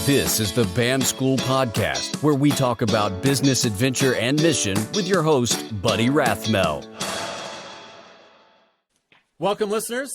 This is the BAM School Podcast, where we talk about business, adventure, and mission with your host, Buddy Rathmel. Welcome, listeners.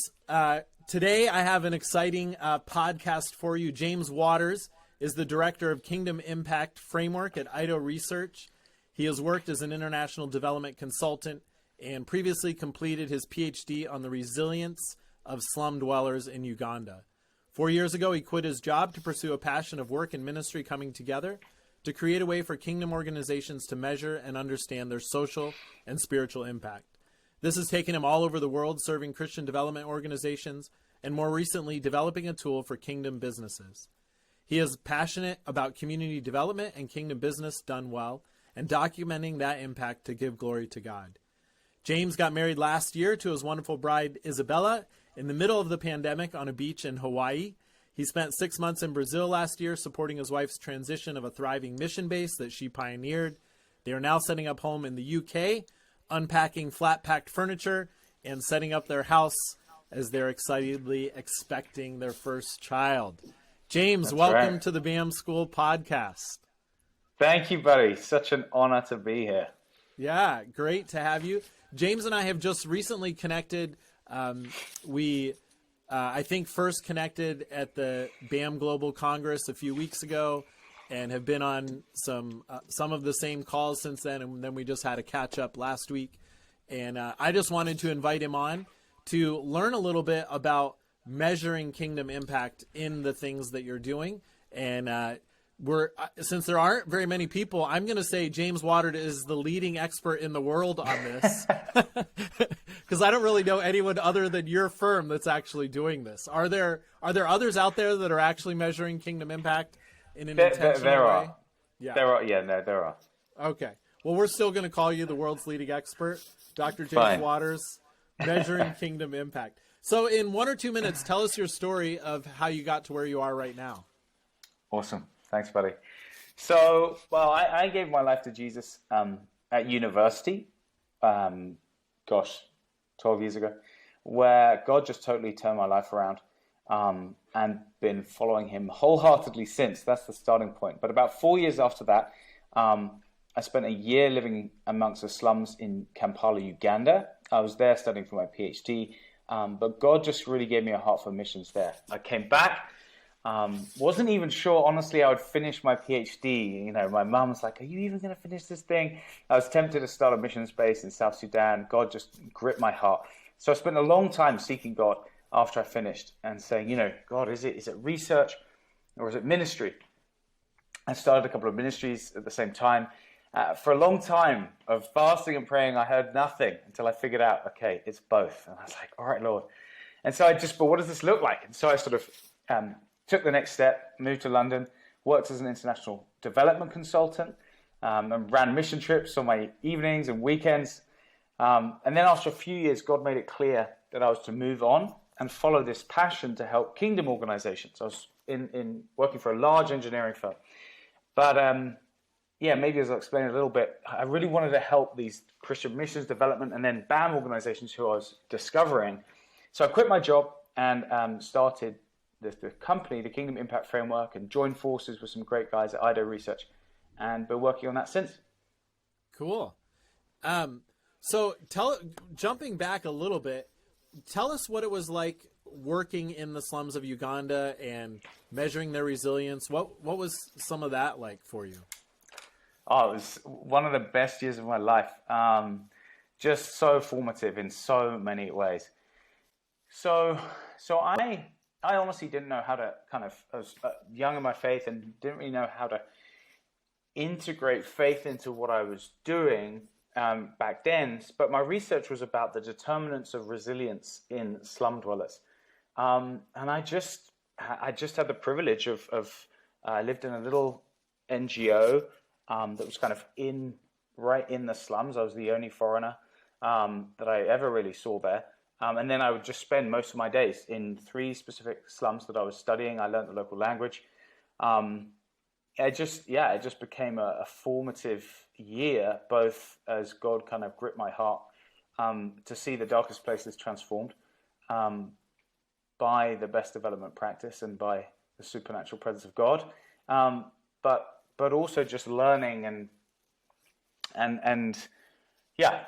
Today, I have an exciting podcast for you. James Waters is the director of Kingdom Impact Framework at Eido Research. He has worked as an international development consultant and previously completed his PhD on the resilience of slum dwellers in Uganda. 4 years ago, he quit his job to pursue a passion of work and ministry coming together to create a way for kingdom organizations to measure and understand their social and spiritual impact. This has taken him all over the world, serving Christian development organizations and more recently developing a tool for kingdom businesses. He is passionate about community development and kingdom business done well and documenting that impact to give glory to God. James got married last year to his wonderful bride, Isabella, in the middle of the pandemic on a beach in Hawaii. He spent 6 months in Brazil last year supporting his wife's transition of a thriving mission base that she pioneered. They are now setting up home in the UK, unpacking flat-packed furniture, and setting up their house as they're excitedly expecting their first child. James, welcome to the BAM School Podcast. Thank you, buddy. Such an honor to be here. Yeah, great to have you. James and I have just recently connected. I think first connected at the BAM Global Congress a few weeks ago and have been on some of the same calls since then. And then we just had a catch up last week. And I just wanted to invite him on to learn a little bit about measuring kingdom impact in the things that you're doing. And since there aren't very many people, I'm going to say James Waters is the leading expert in the world on this, because I don't really know anyone other than your firm that's actually doing this. Are there others out there that are actually measuring kingdom impact in an intentional way? There are. Okay. Well, we're still going to call you the world's leading expert, Dr. James Waters, measuring kingdom impact. So in 1 or 2 minutes, tell us your story of how you got to where you are right now. Awesome. Thanks, buddy. So, I gave my life to Jesus at university, 12 years ago, where God just totally turned my life around and been following him wholeheartedly since. That's the starting point. But about 4 years after that, I spent a year living amongst the slums in Kampala, Uganda. I was there studying for my PhD, but God just really gave me a heart for missions there. I came back. Wasn't even sure, honestly, I would finish my PhD. You know, my mum was like, are you even going to finish this thing? I was tempted to start a mission base in South Sudan. God just gripped my heart. So I spent a long time seeking God after I finished and saying, you know, God, is it research or is it ministry? I started a couple of ministries at the same time. For a long time of fasting and praying, I heard nothing until I figured out, okay, it's both. And I was like, all right, Lord. And so but what does this look like? And so I sort of took the next step, moved to London, worked as an international development consultant, and ran mission trips on my evenings and weekends. And then after a few years, God made it clear that I was to move on and follow this passion to help kingdom organizations. I was in working for a large engineering firm. But maybe as I'll explain a little bit, I really wanted to help these Christian missions development and then BAM organizations who I was discovering. So I quit my job and started the company, the Kingdom Impact Framework, and joined forces with some great guys at Eido Research, and been working on that since. Cool. So jumping back a little bit, tell us what it was like working in the slums of Uganda and measuring their resilience. What was some of that like for you? Oh, it was one of the best years of my life. Just so formative in so many ways. So I honestly didn't know how to I was young in my faith and didn't really know how to integrate faith into what I was doing back then. But my research was about the determinants of resilience in slum dwellers. And I just had the privilege of I lived in a little NGO that was kind of right in the slums. I was the only foreigner that I ever really saw there. And then I would just spend most of my days in 3 specific slums that I was studying. I learned the local language. It just became a formative year, both as God kind of gripped my heart to see the darkest places transformed by the best development practice and by the supernatural presence of God, But also just learning and yeah,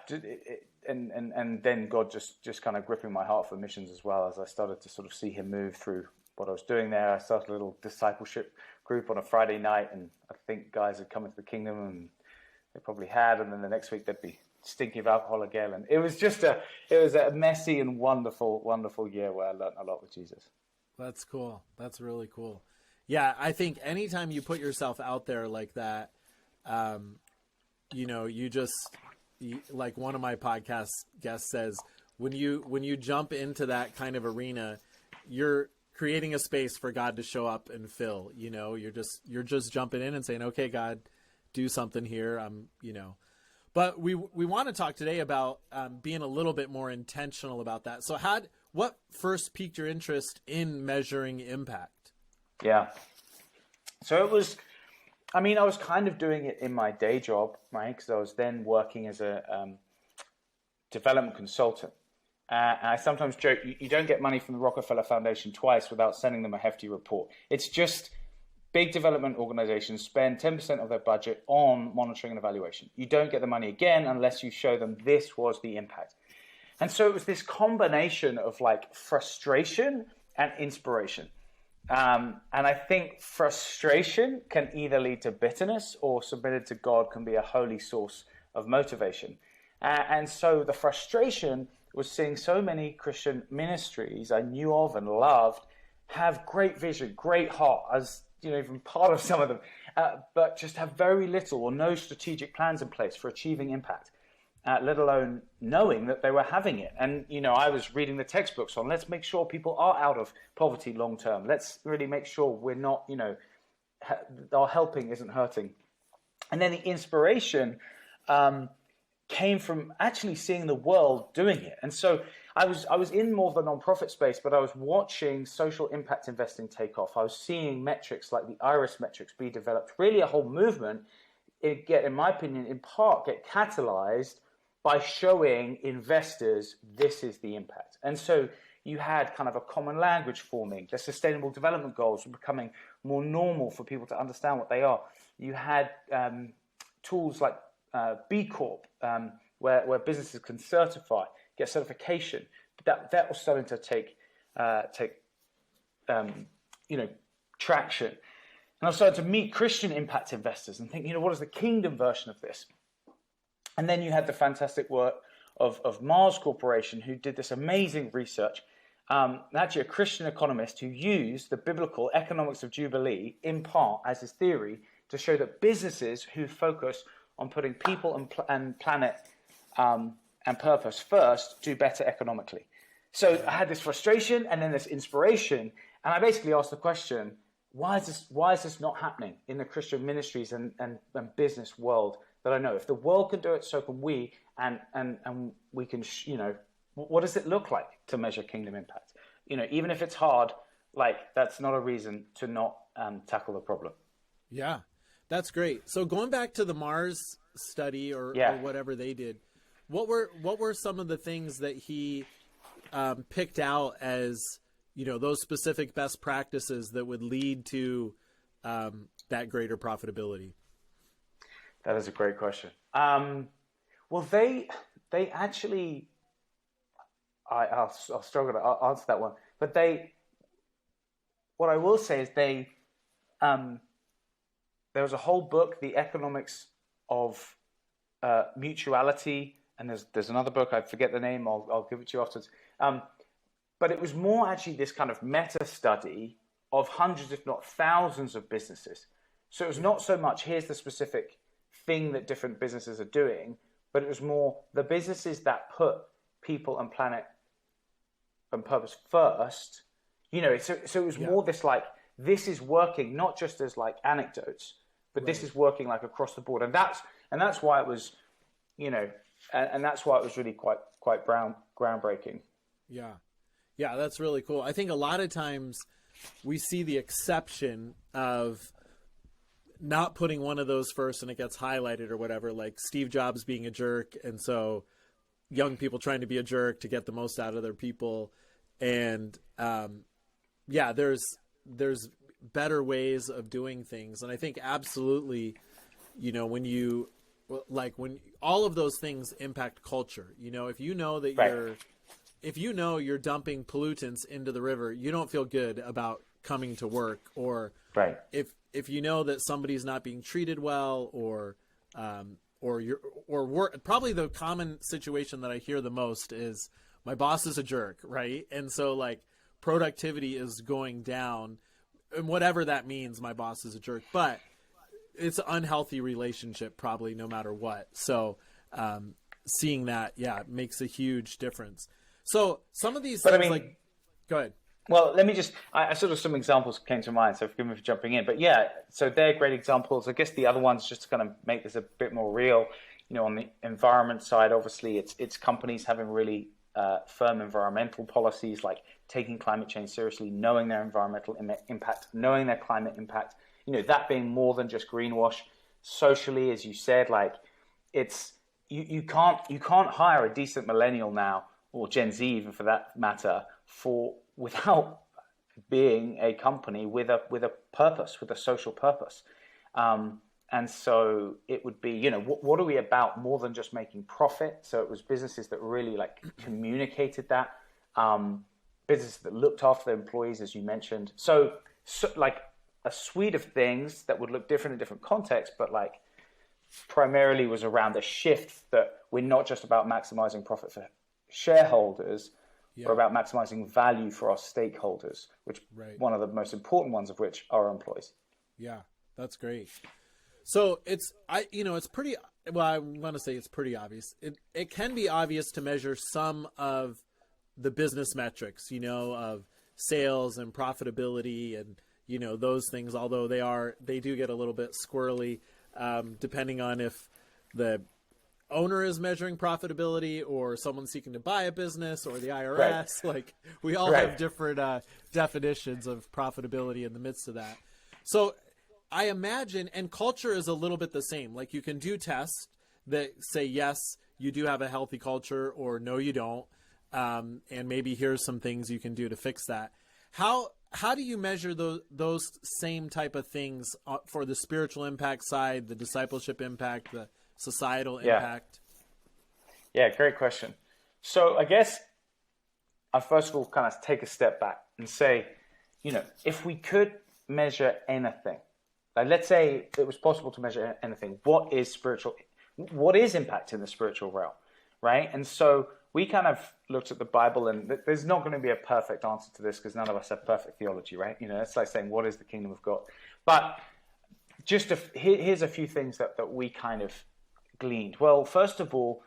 and then God just kind of gripping my heart for missions as well, as I started to sort of see him move through what I was doing there. I started a little discipleship group on a Friday night, and I think guys had come into the kingdom, and they probably had, and then the next week they'd be stinking of alcohol again. And it was a messy and wonderful year where I learned a lot with Jesus. That's cool. That's really cool. Yeah, I think anytime you put yourself out there like that, like one of my podcast guests says, when you jump into that kind of arena, you're creating a space for God to show up and fill. You're just jumping in and saying, okay, God, do something here. But we want to talk today about being a little bit more intentional about that. So what first piqued your interest in measuring impact? Yeah. So it was, I was kind of doing it in my day job, right? Because I was then working as a development consultant. And I sometimes joke, you don't get money from the Rockefeller Foundation twice without sending them a hefty report. It's just big development organizations spend 10% of their budget on monitoring and evaluation. You don't get the money again unless you show them this was the impact. And so it was this combination of like frustration and inspiration. And I think frustration can either lead to bitterness, or submitted to God can be a holy source of motivation. And so the frustration was seeing so many Christian ministries I knew of and loved have great vision, great heart, as even part of some of them, but just have very little or no strategic plans in place for achieving impact, let alone knowing that they were having it. And, I was reading the textbooks on, let's make sure people are out of poverty long term. Let's really make sure we're not, our helping isn't hurting. And then the inspiration came from actually seeing the world doing it. And so I was in more of the nonprofit space, but I was watching social impact investing take off. I was seeing metrics like the IRIS metrics be developed. Really a whole movement, in my opinion, in part get catalyzed by showing investors this is the impact. And so you had kind of a common language forming. The sustainable development goals were becoming more normal for people to understand what they are. You had tools like B Corp, where businesses can certify, get certification. That was starting to take traction. And I started to meet Christian impact investors and think, what is the kingdom version of this? And then you had the fantastic work of Mars Corporation, who did this amazing research. Actually, a Christian economist who used the biblical economics of Jubilee in part as his theory to show that businesses who focus on putting people and planet and purpose first do better economically. So I had this frustration and then this inspiration, and I basically asked the question: why is this not happening in the Christian ministries and business world that I know? If the world can do it, so can we, and we can, what does it look like to measure kingdom impact? Even if it's hard, that's not a reason to not tackle the problem. Yeah, that's great. So going back to the Mars study or whatever they did, what were some of the things that he picked out as those specific best practices that would lead to that greater profitability? That is a great question. Well, they actually, I'll struggle to answer that one, but what I will say is there was a whole book, The Economics of Mutuality, and there's another book, I forget the name, I'll give it to you afterwards. But it was more actually this kind of meta study of hundreds, if not thousands, of businesses. So it was not so much, here's the specific thing that different businesses are doing, but it was more the businesses that put people and planet and purpose first. So it was more this this is working, not just as anecdotes, but this is working across the board, and that's why it was, and that's why it was really quite groundbreaking. Yeah, that's really cool. I think a lot of times we see the exception of not putting one of those first and it gets highlighted or whatever, like Steve Jobs being a jerk. And so young people trying to be a jerk to get the most out of their people. And there's better ways of doing things. And I think absolutely, when all of those things impact culture, if you know that you're dumping pollutants into the river, you don't feel good about coming to work. Or if you know that somebody's not being treated well, probably the common situation that I hear the most is my boss is a jerk, right? And so like productivity is going down, and whatever that means, my boss is a jerk, but it's an unhealthy relationship probably no matter what. So seeing that, makes a huge difference. So some of these things, go ahead. Well, let me just, I sort of some examples came to mind, so forgive me for jumping in. But yeah, so they're great examples. I guess the other ones, just to kind of make this a bit more real, on the environment side, obviously it's companies having really firm environmental policies, like taking climate change seriously, knowing their environmental impact, knowing their climate impact, that being more than just greenwash. Socially, as you said, like it's, you can't hire a decent millennial now, or Gen Z even for that matter, without being a company with a purpose, with a social purpose. And so it would be, what are we about more than just making profit? So it was businesses that really communicated that, businesses that looked after their employees, as you mentioned. So like a suite of things that would look different in different contexts, but primarily was around the shift that we're not just about maximizing profit for shareholders, we're about maximizing value for our stakeholders, which one of the most important ones of which are our employees. Yeah, that's great. So it's pretty, well, I want to say it's pretty obvious. It can be obvious to measure some of the business metrics, of sales and profitability and, those things, although they do get a little bit squirrely, depending on if the owner is measuring profitability or someone seeking to buy a business or the IRS. Like we all have different definitions of profitability in the midst of that. So I imagine, and culture is a little bit the same. Like you can do tests that say, yes, you do have a healthy culture, or no, you don't. And maybe here's some things you can do to fix that. How do you measure those same type of things for the spiritual impact side, the discipleship impact, the societal impact? Yeah, great question. So I guess I first of all kind of take a step back and say, if we could measure anything, like let's say it was possible to measure anything, what is impact in the spiritual realm, right? And so we kind of looked at the Bible, and there's not going to be a perfect answer to this because none of us have perfect theology, right? It's like saying, what is the kingdom of God? But just here's a few things that we kind of gleaned. Well, first of all,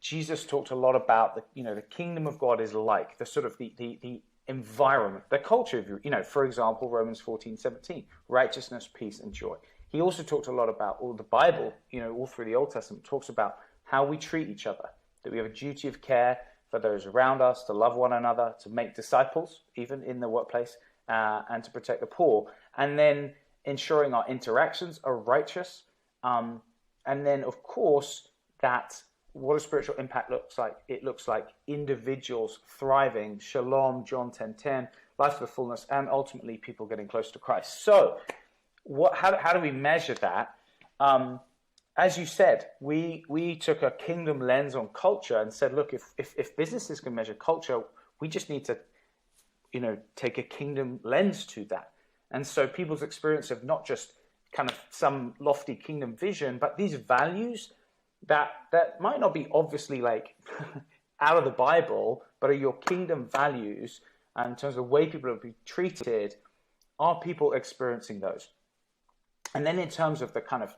Jesus talked a lot about the kingdom of God is like the sort of the environment, the culture of for example, Romans 14:17, righteousness, peace, and joy. He also talked a lot about all the Bible, all through the Old Testament, talks about how we treat each other, that we have a duty of care for those around us, to love one another, to make disciples, even in the workplace, and to protect the poor, and then ensuring our interactions are righteous. And then, of course, that what a spiritual impact looks like. It looks like individuals thriving, shalom, John 10:10, life to the fullness, and ultimately people getting close to Christ. So how do we measure that? As you said, we took a kingdom lens on culture and said, look, if businesses can measure culture, we just need to, take a kingdom lens to that. And so people's experience of not just kind of some lofty kingdom vision, but these values that might not be obviously out of the Bible, but are your kingdom values, and in terms of the way people are being treated, are people experiencing those? And then in terms of the kind of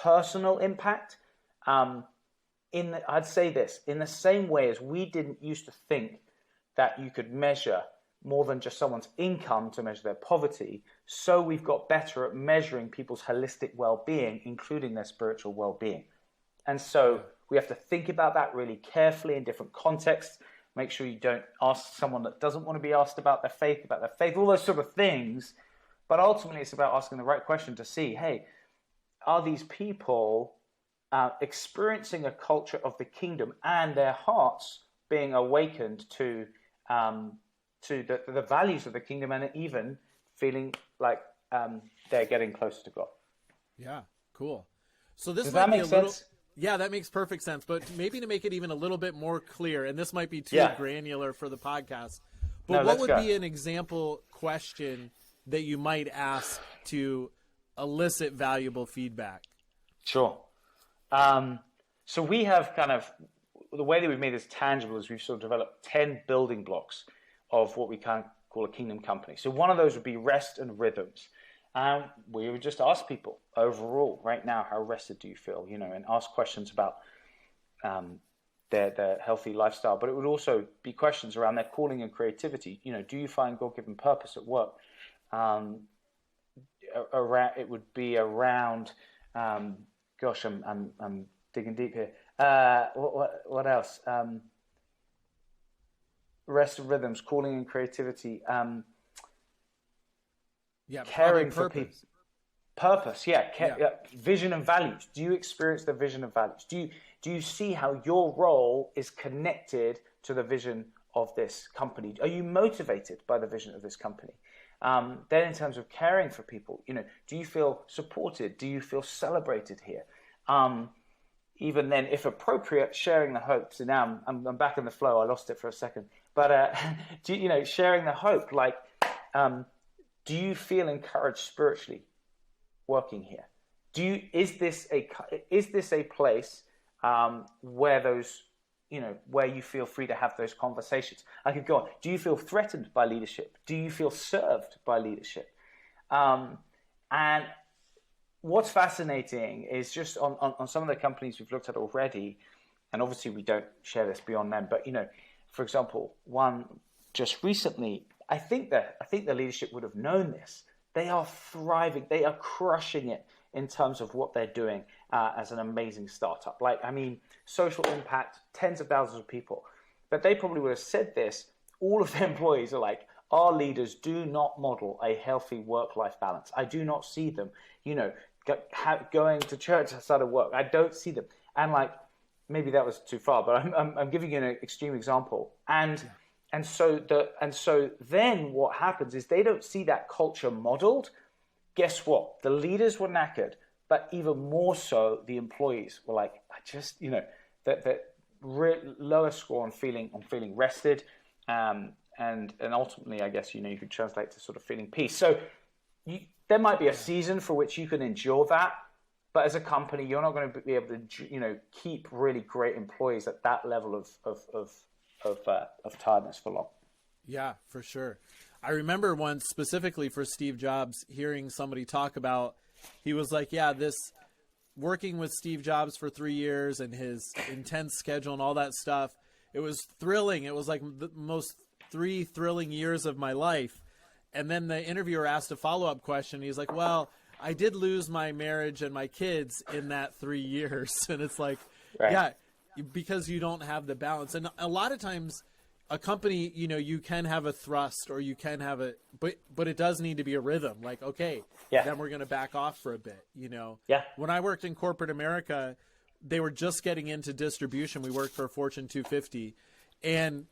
personal impact, I'd say this, in the same way as we didn't used to think that you could measure more than just someone's income to measure their poverty, so we've got better at measuring people's holistic well-being, including their spiritual well-being. And so we have to think about that really carefully in different contexts. Make sure you don't ask someone that doesn't want to be asked about their faith, all those sort of things. But ultimately, it's about asking the right question to see, hey, are these people experiencing a culture of the kingdom and their hearts being awakened to the values of the kingdom, and even feeling like they're getting closer to God. Yeah, cool. So this Does might that be make a little, sense? yeah, that makes perfect sense. But maybe to make it even a little bit more clear, and this might be too Yeah. granular for the podcast, but No, what let's would go. be an example question that you might ask to elicit valuable feedback? Sure. So we have kind of, the way that we've made this tangible is we've sort of developed 10 building blocks of what we can call a kingdom company. So one of those would be rest and rhythms. We would just ask people overall, right now, how rested do you feel? And ask questions about their healthy lifestyle. But it would also be questions around their calling and creativity. Do you find God-given purpose at work? It would be around. Gosh, I'm digging deep here. What else? Rest and rhythms, calling and creativity. Caring for people. Purpose, vision and values. Do you experience the vision and values? Do you see how your role is connected to the vision of this company? Are you motivated by the vision of this company? Then in terms of caring for people, do you feel supported? Do you feel celebrated here? Even then, if appropriate, sharing the hope. So now I'm back in the flow. I lost it for a second. But, sharing the hope, like, do you feel encouraged spiritually working here? Is this a place where those, where you feel free to have those conversations? I could go on. Do you feel threatened by leadership? Do you feel served by leadership? And what's fascinating is just on some of the companies we've looked at already, and obviously we don't share this beyond them, but for example, one just recently, I think the leadership would have known this. They are thriving. They are crushing it in terms of what they're doing as an amazing startup. Social impact, tens of thousands of people. But they probably would have said this. All of their employees are like, our leaders do not model a healthy work-life balance. I do not see them, going to church outside of work. I don't see them. And maybe that was too far, but I'm giving you an extreme example. And so then what happens is they don't see that culture modeled. Guess what? The leaders were knackered, but even more so, the employees were like, I just, that lower score on feeling rested, and ultimately, I guess you could translate to sort of feeling peace. So there might be a season for which you can endure that, but as a company, you're not going to be able to keep really great employees at that level of tiredness for long. Yeah, for sure. I remember once specifically for Steve Jobs hearing somebody talk about, he was like, this working with Steve Jobs for 3 years and his intense schedule and all that stuff, it was thrilling. It was like the most 3 thrilling years of my life. And then the interviewer asked a follow-up question. He's like, well, I did lose my marriage and my kids in that 3 years. And it's like, right. Because you don't have the balance. And a lot of times a company, you can have a thrust or you can have but it does need to be a rhythm. Like, okay, then we're going to back off for a bit, Yeah. When I worked in corporate America, they were just getting into distribution. We worked for Fortune 250. And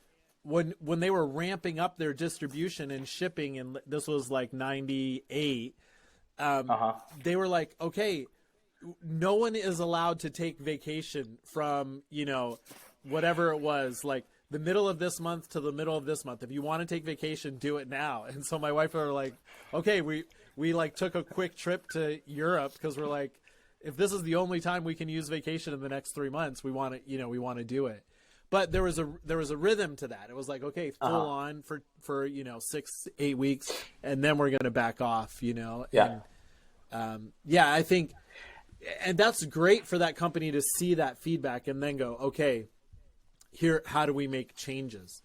when they were ramping up their distribution and shipping, and this was like 98, they were like, okay, no one is allowed to take vacation from, whatever it was, like the middle of this month to the middle of this month. If you want to take vacation, do it now. And so my wife and I were like, okay, we took a quick trip to Europe because we're like, if this is the only time we can use vacation in the next 3 months, we want to do it. But there was a rhythm to that. It was like, okay, full on for 6-8 weeks, and then we're going to back off, Yeah. And, I think, and that's great for that company to see that feedback and then go, okay, here, how do we make changes?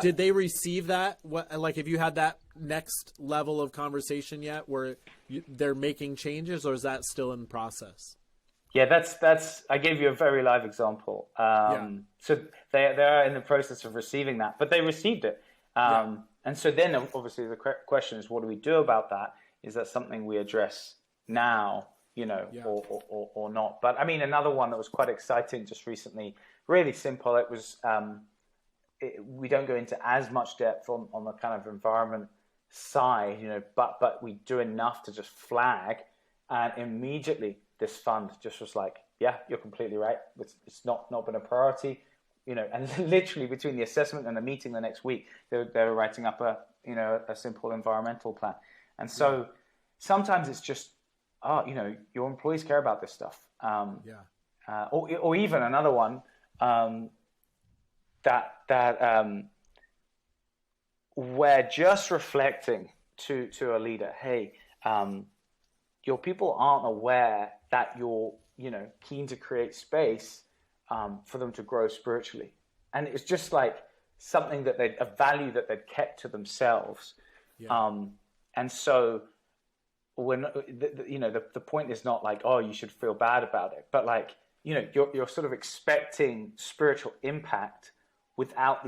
Did they receive that? Have you had that next level of conversation yet where they're making changes, or is that still in process? Yeah, that's. I gave you a very live example. So they're in the process of receiving that, but they received it. And so then obviously the question is, what do we do about that? Is that something we address now, or not? But I mean, another one that was quite exciting just recently, really simple. It was, we don't go into as much depth on the kind of environment side, but we do enough to just flag, and immediately this fund just was like, yeah, you're completely right. It's not been a priority, and literally between the assessment and the meeting the next week, they were writing up a simple environmental plan. And so sometimes it's just, your employees care about this stuff. Or even another one, that we're just reflecting to a leader, hey, your people aren't aware that you're, keen to create space for them to grow spiritually. And it's just like something that a value that they'd kept to themselves. And so when, the point is not like, oh, you should feel bad about it, but like, you're sort of expecting spiritual impact without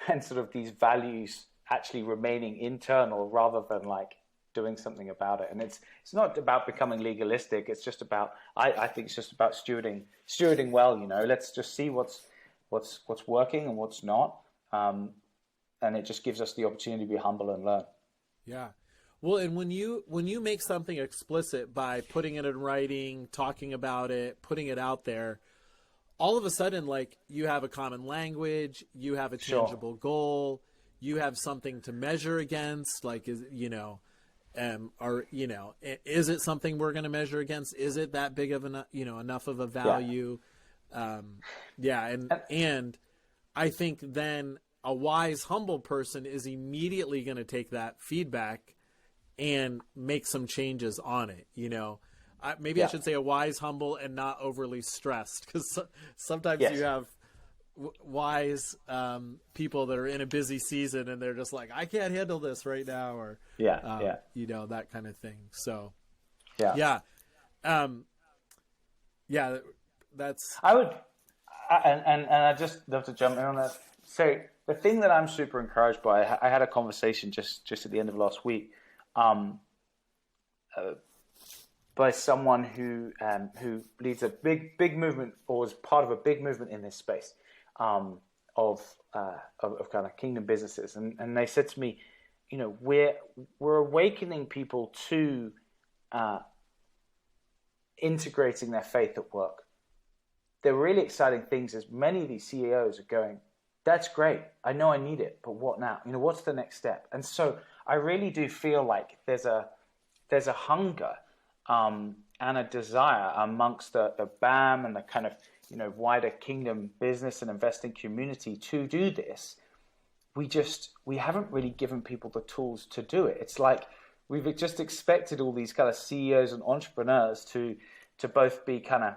and sort of these values actually remaining internal rather than like doing something about it. And it's not about becoming legalistic. It's just about, I think it's just about stewarding well, let's just see what's working and what's not. And it just gives us the opportunity to be humble and learn. Yeah. Well, and when you make something explicit by putting it in writing, talking about it, putting it out there, all of a sudden, like, you have a common language, you have a tangible goal, you have something to measure against, like, is it something we're going to measure against? Is it that big of enough of a value? And I think then a wise, humble person is immediately going to take that feedback and make some changes on it. I should say a wise, humble, and not overly stressed, because sometimes you have wise people that are in a busy season and they're just like, I can't handle this right now, or that kind of thing. So that's I would and I just love to jump in on that. So the thing that I'm super encouraged by, I had a conversation just at the end of last week by someone who leads a big movement, or was part of a big movement in this space of kind of kingdom businesses, and they said to me, we're awakening people to integrating their faith at work. They're really exciting things, as many of these CEOs are going, that's great, I know I need it, but what now? What's the next step? And so I really do feel like there's a hunger and a desire amongst the BAM and the kind of wider kingdom business and investing community to do this. We haven't really given people the tools to do it. It's like we've just expected all these kind of CEOs and entrepreneurs to both be kind of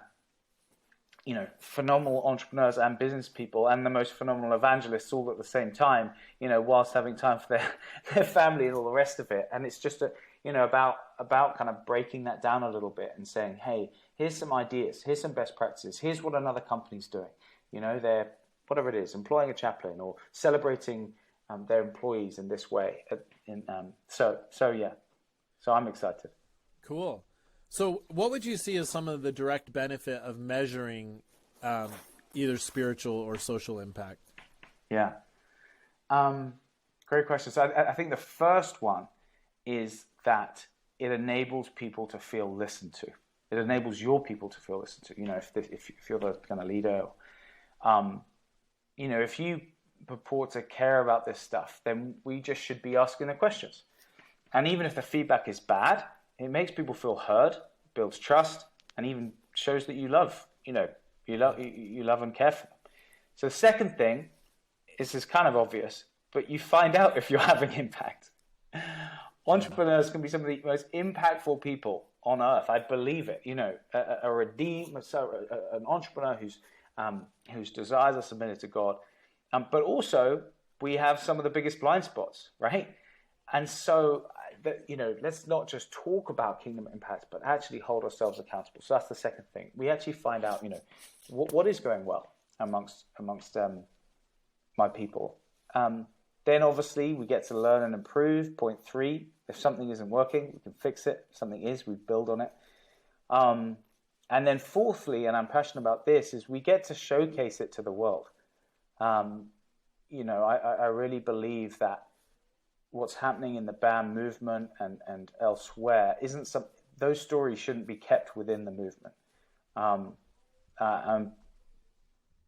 phenomenal entrepreneurs and business people and the most phenomenal evangelists all at the same time, whilst having time for their family and all the rest of it. And it's just about kind of breaking that down a little bit and saying, hey, here's some ideas, here's some best practices, here's what another company's doing. They're, whatever it is, employing a chaplain or celebrating their employees in this way. So I'm excited. Cool. So what would you see as some of the direct benefit of measuring either spiritual or social impact? Yeah. Great question. So I think the first one is that it enables people to feel listened to. It enables your people to feel listened to. If you're the kind of leader, if you purport to care about this stuff, then we just should be asking the questions. And even if the feedback is bad, it makes people feel heard, builds trust, and even shows that you love, you love and care for them. So the second thing is kind of obvious, but you find out if you're having impact. Entrepreneurs can be some of the most impactful people on earth. I believe it. A redeemed, an entrepreneur whose desires are submitted to God, but also we have some of the biggest blind spots, right? And so let's not just talk about kingdom impact, but actually hold ourselves accountable. So that's the second thing. We actually find out, what is going well amongst my people. Then obviously we get to learn and improve. Point 3, if something isn't working, we can fix it. If something is, we build on it. And then fourthly, and I'm passionate about this, is we get to showcase it to the world. I really believe that what's happening in the BAM movement and elsewhere those stories shouldn't be kept within the movement. And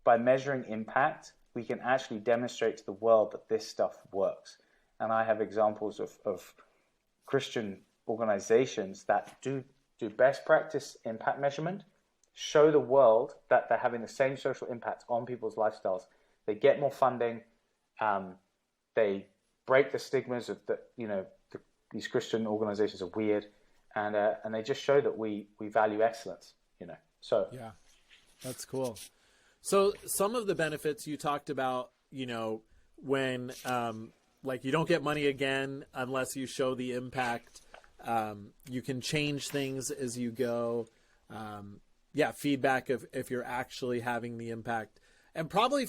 by measuring impact, we can actually demonstrate to the world that this stuff works. And I have examples of Christian organizations that do best practice impact measurement, show the world that they're having the same social impact on people's lifestyles. They get more funding. They break the stigmas of these Christian organizations are weird, and they just show that we value excellence. So yeah, that's cool. So some of the benefits you talked about, when like you don't get money again unless you show the impact. You can change things as you go. Feedback if you're actually having the impact. And probably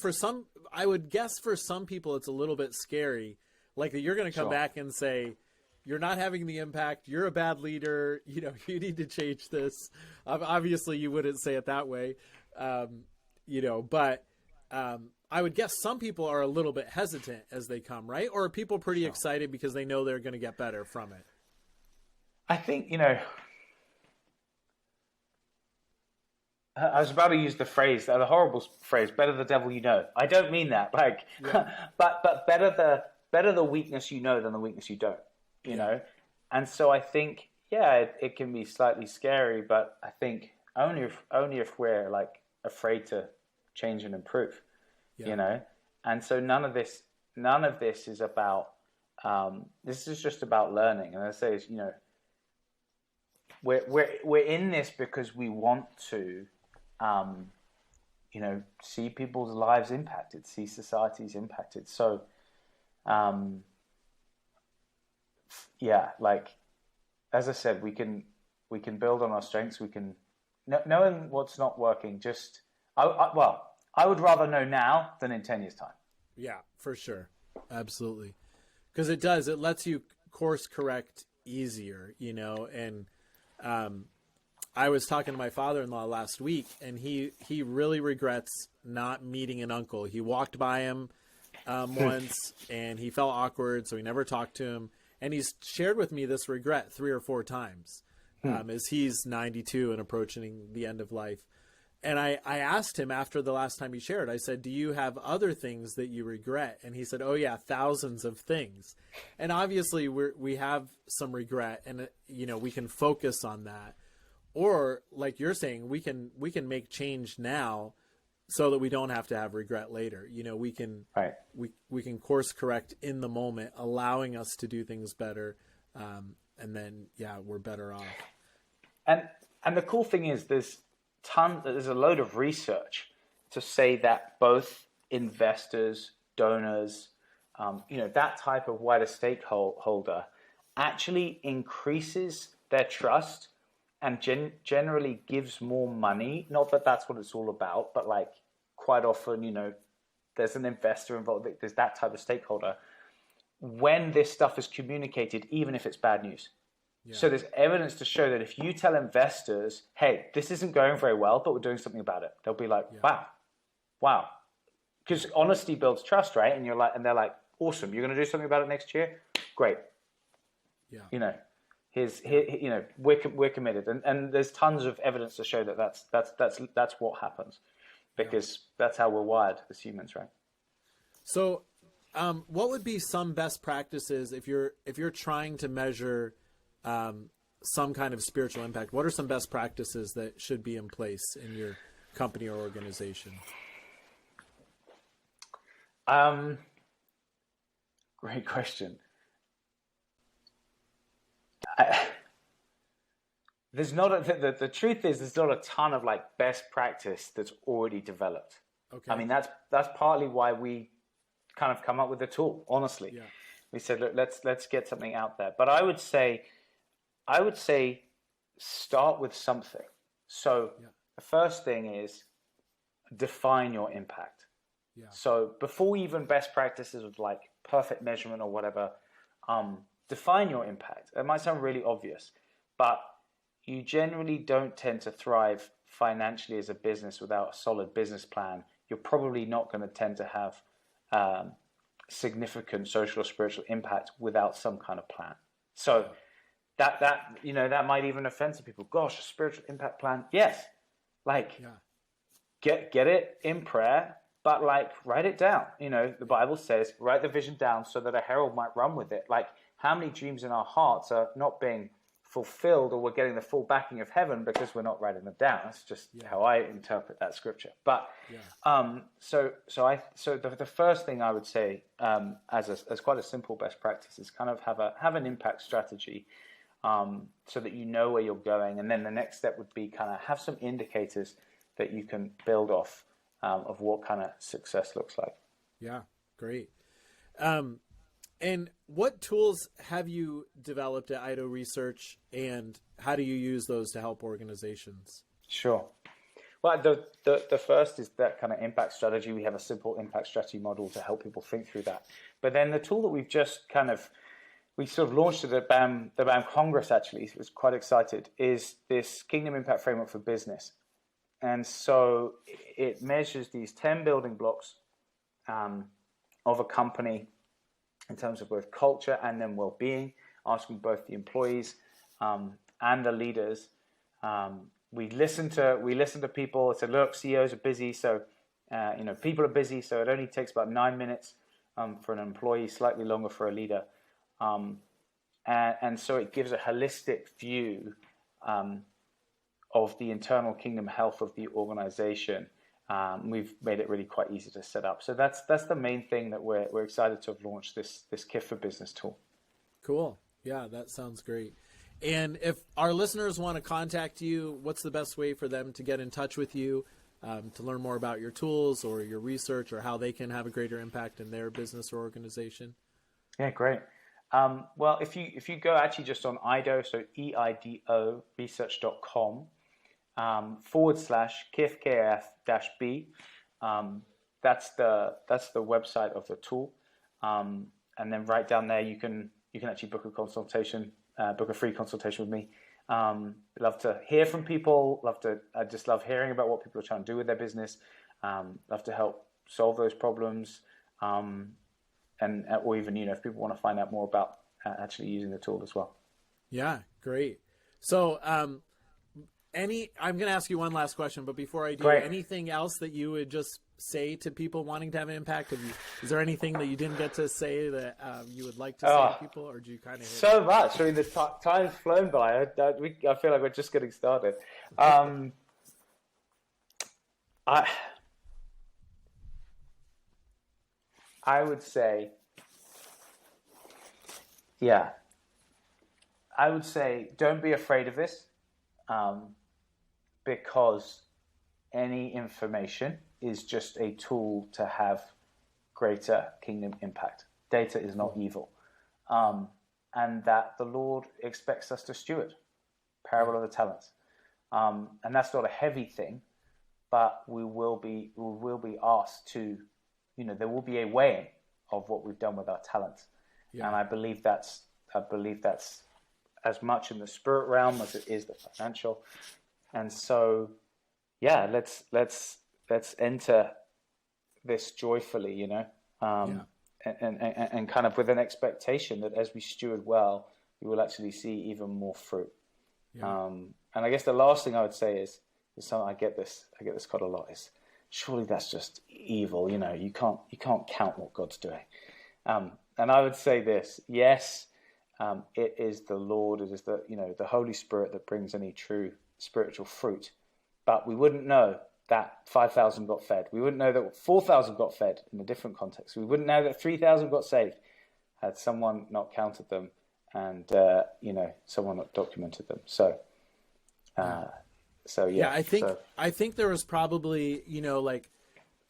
I would guess for some people it's a little bit scary. Like that you're going to come back and say, you're not having the impact. You're a bad leader. You need to change this. Obviously you wouldn't say it that way. But I would guess some people are a little bit hesitant as they come, right? Or are people pretty excited because they know they're going to get better from it? I think, I was about to use the horrible phrase, better the devil you know. I don't mean that, but better the weakness you know than the weakness you don't, you know? And so I think, it can be slightly scary, but I think only if we're like afraid to change and improve, And so none of this is about, this is just about learning. And I say, we're in this because we want to, see people's lives impacted, see societies impacted. So, as I said, we can build on our strengths. We can, knowing what's not working. I would rather know now than in 10 years' time. Yeah, for sure, absolutely, because it lets you course correct easier, and. I was talking to my father-in-law last week, and he really regrets not meeting an uncle. He walked by him once, and he felt awkward, so he never talked to him. And he's shared with me this regret 3 or 4 times as he's 92 and approaching the end of life. And I asked him after the last time he shared, I said, do you have other things that you regret? And he said, oh, yeah, thousands of things. And obviously we have some regret, and, we can focus on that. Or like you're saying, we can make change now so that we don't have to have regret later. We can we can course correct in the moment, allowing us to do things better. And then, we're better off. And the cool thing is there's a load of research to say that both investors, donors, that type of wider stakeholder actually increases their trust and generally gives more money. Not that that's what it's all about, but like quite often, there's an investor involved. There's that type of stakeholder when this stuff is communicated, even if it's bad news. Yeah. So there's evidence to show that if you tell investors, hey, this isn't going very well, but we're doing something about it, they'll be like, wow. Because honesty builds trust, right? And they're like, awesome, you're going to do something about it next year? Great. Yeah. We're committed. And there's tons of evidence to show that that's what happens, because that's how we're wired as humans, right? So what would be some best practices if you're trying to measure some kind of spiritual impact? What are some best practices that should be in place in your company or organization? Great question. The truth is there's not a ton of like best practice that's already developed. Okay. I mean, that's partly why we kind of come up with the tool, honestly. Yeah. We said, look, let's get something out there. But I would say start with something. So the first thing is define your impact. Yeah. So before even best practices of like perfect measurement or whatever, define your impact. It might sound really obvious, but you generally don't tend to thrive financially as a business without a solid business plan. You're probably not going to tend to have significant social or spiritual impact without some kind of plan. So that might even offend some people. Gosh, a spiritual impact plan? Yes. Get it in prayer, but write it down. The Bible says, write the vision down so that a herald might run with it. How many dreams in our hearts are not being fulfilled, or we're getting the full backing of heaven because we're not writing them down? That's just how I interpret that scripture. But so the first thing I would say, as quite a simple best practice, is kind of have an impact strategy, so that you know where you're going, and then the next step would be kind of have some indicators that you can build off, of what kind of success looks like. Yeah, great. And what tools have you developed at Eido Research, and how do you use those to help organizations? Sure. Well, the first is that kind of impact strategy. We have a simple impact strategy model to help people think through that. But then the tool that we've just we sort of launched at the BAM Congress, actually, so I was quite excited, is this Kingdom Impact Framework for Business. And so it measures these 10 building blocks of a company in terms of both culture and then well-being, asking both the employees and the leaders. We listen to people. Said, look, CEOs are busy, so people are busy, so it only takes about 9 minutes for an employee, slightly longer for a leader, and so it gives a holistic view of the internal kingdom health of the organization. We've made it really quite easy to set up. So that's the main thing that we're excited to have launched, this KIF for Business tool. Cool. Yeah, that sounds great. And if our listeners want to contact you, what's the best way for them to get in touch with you, to learn more about your tools or your research, or how they can have a greater impact in their business or organization? Yeah, great. Well, if you go actually just on Eido, so EIDO research.com, /KIF KIF-B. That's the website of the tool. And then right down there, you can actually book a consultation, book a free consultation with me. Love to hear from people. I just love hearing about what people are trying to do with their business. Love to help solve those problems. Or even, if people want to find out more about actually using the tool as well. Yeah, great. So, I'm going to ask you one last question, but before I do, anything else that you would just say to people wanting to have an impact? Is there anything that you didn't get to say that you would like to say to people, or do you kind of so much? I mean, the time's flown by. I feel like we're just getting started. I would say, don't be afraid of this. Because any information is just a tool to have greater kingdom impact. Data is not evil. And that the Lord expects us to steward. Parable of the talents. And that's not a heavy thing, but we will be asked to, there will be a weighing of what we've done with our talents. Yeah. And I believe that's as much in the spirit realm as it is the financial. And so, let's enter this joyfully, and kind of with an expectation that as we steward well, we will actually see even more fruit. Yeah. And I guess the last thing I would say is something I get this quite a lot, is surely that's just evil. You can't count what God's doing. And I would say this: yes, it is the Lord, it is the Holy Spirit that brings any true spiritual fruit, but we wouldn't know that 5,000 got fed. We wouldn't know that 4,000 got fed in a different context. We wouldn't know that 3,000 got saved had someone not counted them and someone not documented them. So I think there was probably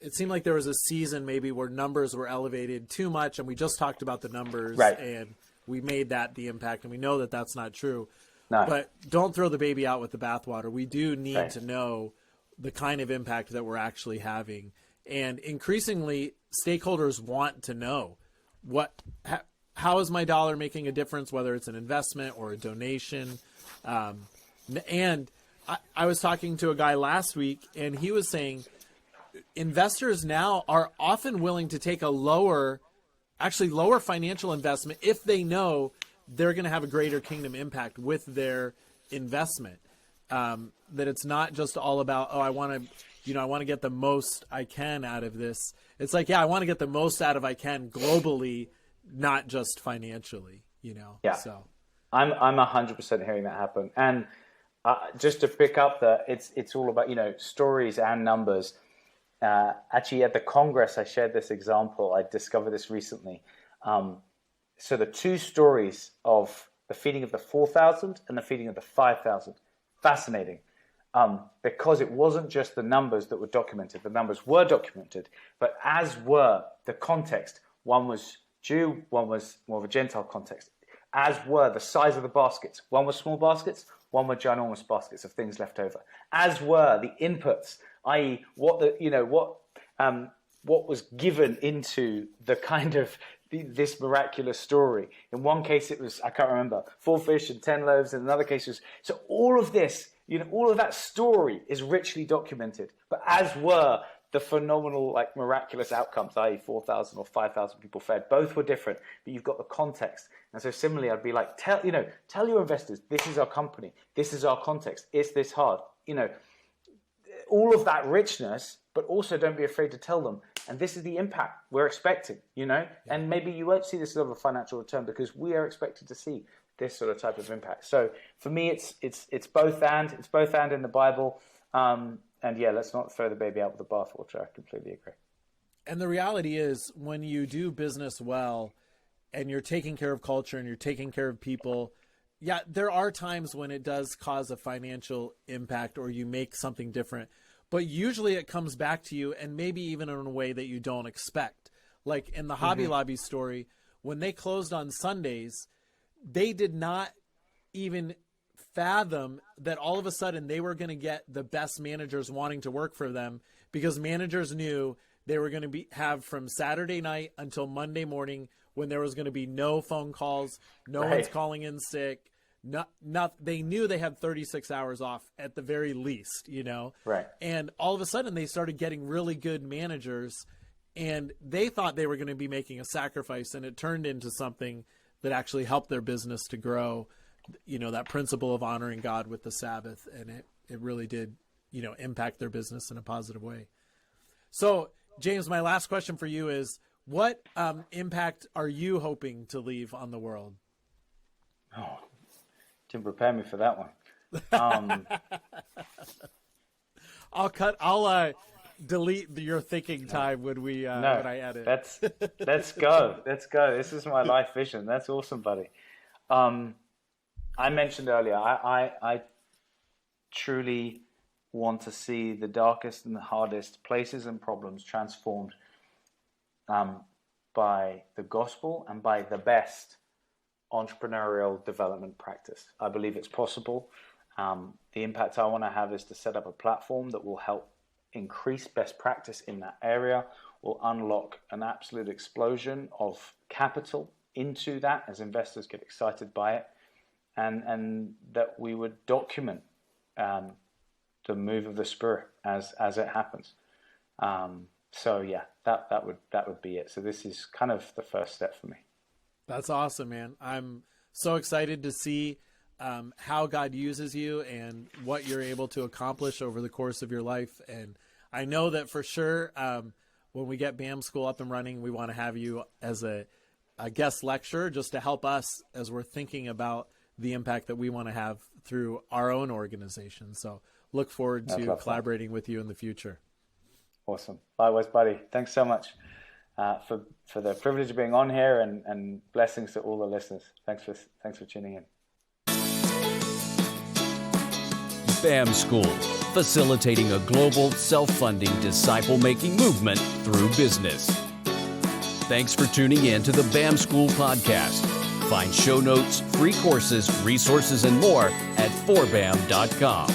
it seemed like there was a season maybe where numbers were elevated too much, and we just talked about the numbers, right, and we made that the impact, and we know that that's not true. No. But don't throw the baby out with the bathwater. We do need to know the kind of impact that we're actually having. And increasingly, stakeholders want to know how is my dollar making a difference, whether it's an investment or a donation. And I was talking to a guy last week, and he was saying investors now are often willing to take a lower actually lower financial investment if they know they're going to have a greater kingdom impact with their investment. That it's not just all about, oh, I want to get the most I can out of this. It's like, yeah, I want to get the most out of I can globally, not just financially, Yeah. So I'm 100% hearing that happen. And just to pick up it's all about, stories and numbers. Actually, at the Congress, I shared this example. I discovered this recently. So the two stories of the feeding of the 4,000 and the feeding of the 5,000, fascinating. Because it wasn't just the numbers that were documented. The numbers were documented, but as were the context. One was Jew, one was more of a Gentile context. As were the size of the baskets. One was small baskets, one were ginormous baskets of things left over. As were the inputs, i.e., what was given into the kind of this miraculous story. In one case, it was, I can't remember, 4 fish and 10 loaves. In another case, it was, so all of this, all of that story is richly documented, but as were the phenomenal, miraculous outcomes, i.e. 4,000 or 5,000 people fed. Both were different, but you've got the context. And so similarly, I'd be like, tell your investors, this is our company, this is our context, it's this hard. All of that richness, but also don't be afraid to tell them. And this is the impact we're expecting, and maybe you won't see this level of financial return because we are expected to see this sort of type of impact. So for me, it's both and. It's both and in the Bible. And yeah, let's not throw the baby out with the bathwater. I completely agree. And the reality is, when you do business well and you're taking care of culture and you're taking care of people, yeah, there are times when it does cause a financial impact or you make something different. But usually it comes back to you, and maybe even in a way that you don't expect. Like in the Hobby Lobby story, when they closed on Sundays, they did not even fathom that all of a sudden they were going to get the best managers wanting to work for them, because managers knew they were going to have from Saturday night until Monday morning, when there was going to be no phone calls, no one's calling in sick. They knew they had 36 hours off at the very least, Right. And all of a sudden they started getting really good managers, and they thought they were going to be making a sacrifice, and it turned into something that actually helped their business to grow. That principle of honoring God with the Sabbath, and it really did, impact their business in a positive way. So, James, my last question for you is, what impact are you hoping to leave on the world? Oh, didn't prepare me for that one. I'll delete your thinking time when when I edit. Let's go. This is my life vision. That's awesome, buddy. I mentioned earlier, I truly want to see the darkest and the hardest places and problems transformed by the gospel and by the best entrepreneurial development practice. I believe it's possible. The impact I want to have is to set up a platform that will help increase best practice in that area, will unlock an absolute explosion of capital into that as investors get excited by it, and that we would document the move of the Spirit as it happens. So yeah, that would be it. So this is kind of the first step for me. That's awesome, man. I'm so excited to see how God uses you and what you're able to accomplish over the course of your life. And I know that for sure, when we get BAM School up and running, we want to have you as a guest lecturer just to help us as we're thinking about the impact that we want to have through our own organization. So look forward to collaborating with you in the future. Awesome. Likewise, buddy. Thanks so much for the privilege of being on here, and blessings to all the listeners. Thanks for tuning in. BAM School, facilitating a global, self-funding, disciple-making movement through business. Thanks for tuning in to the BAM School podcast. Find show notes, free courses, resources, and more at 4bam.com.